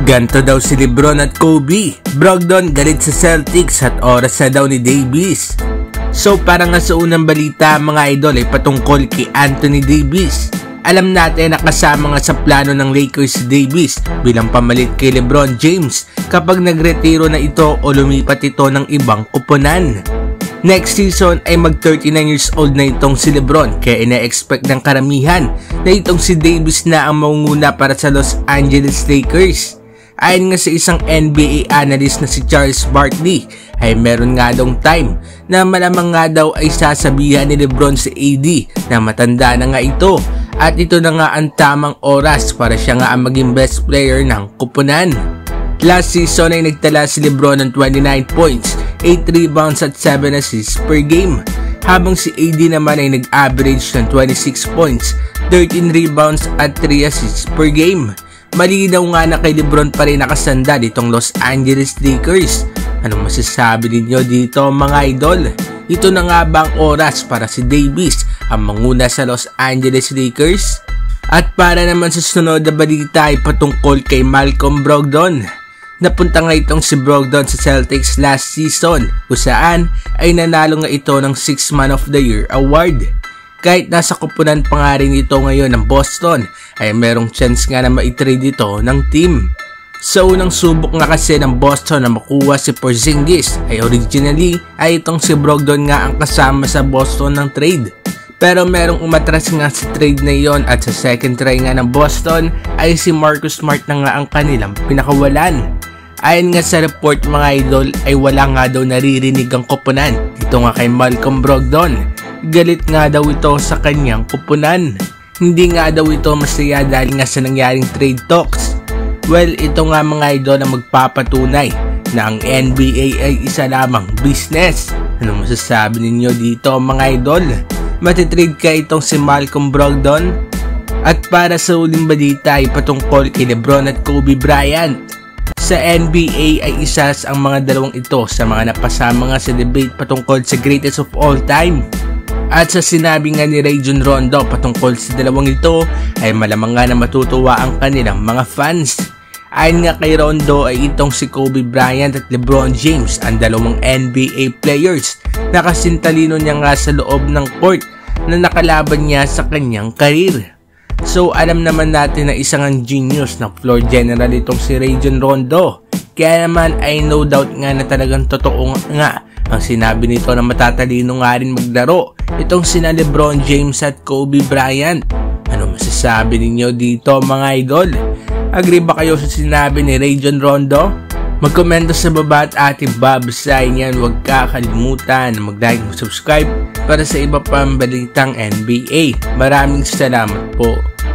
Ganto daw si Lebron at Kobe. Brogdon galit sa Celtics at oras na daw ni Davis. So para nga sa unang balita mga idol ay patungkol kay Anthony Davis. Alam natin na kasama nga sa plano ng Lakers si Davis bilang pamalit kay LeBron James kapag nagretiro na ito o lumipat ito ng ibang kuponan. Next season ay mag 39 years old na itong si LeBron kaya ina-expect ng karamihan na itong si Davis na ang mangunguna para sa Los Angeles Lakers. Ayon nga sa isang NBA analyst na si Charles Barkley ay meron nga daw time na malamang nga daw ay sasabihan ni LeBron si AD na matanda na nga ito at ito na nga ang tamang oras para siya nga ang maging best player ng kupunan. Last season ay nagtala si LeBron ng 29 points, 8 rebounds at 7 assists per game, habang si AD naman ay nag-average ng 26 points, 13 rebounds at 3 assists per game. Malinaw nga na kay LeBron pa rin nakasanda ditong Los Angeles Lakers. Anong masasabi ninyo dito mga idol? Ito na nga ba ang oras para si Davis ang manguna sa Los Angeles Lakers? At para naman sa sunod na balita ay patungkol kay Malcolm Brogdon. Napunta nga itong si Brogdon sa Celtics last season kung saan ay nanalo nga ito ng 6 Man of the Year award. Kahit nasa kupunan pa nga rin ito ngayon ng Boston ay merong chance nga na ma-trade ito ng team. Sa unang subok nga kasi ng Boston na makuha si Porzingis ay originally ay itong si Brogdon nga ang kasama sa Boston ng trade. Pero merong umatras nga sa trade na iyon at sa second try nga ng Boston ay si Marcus Smart na nga ang kanilang pinakawalan. Ayon nga sa report mga idol ay wala nga daw naririnig ang kupunan dito nga kay Malcolm Brogdon. Galit nga daw ito sa kanyang kupunan. Hindi nga daw ito masaya dahil nga sa nangyaring trade talks. Well, ito nga mga idol na magpapatunay na ang NBA ay isa lamang business. Ano masasabi ninyo dito mga idol? Matitrade ka itong si Malcolm Brogdon? At para sa uling balita ay patungkol kay LeBron at Kobe Bryant. Sa NBA ay isa ang mga dalawang ito sa mga napasama nga sa debate patungkol sa greatest of all time. At sa sinabi nga ni Rajon Rondo patungkol sa dalawang ito ay malamang nga na matutuwa ang kanilang mga fans. Ayon nga kay Rondo ay itong si Kobe Bryant at LeBron James ang dalawang NBA players na kasintalino niya nga sa loob ng court na nakalaban niya sa kanyang karir. So alam naman natin na isang genius na floor general itong si Rajon Rondo. Kaya naman ay no doubt nga na talagang totoo nga ang sinabi nito na matatalino nga rin maglaro itong sina LeBron James at Kobe Bryant. Ano masasabi ninyo dito mga idol? Agree ba kayo sa sinabi ni Rajon Rondo? Mag-komento sa baba at ating babasahin yan. Huwag kakalimutan na mag-like at subscribe para sa iba pang balitang NBA. Maraming salamat po.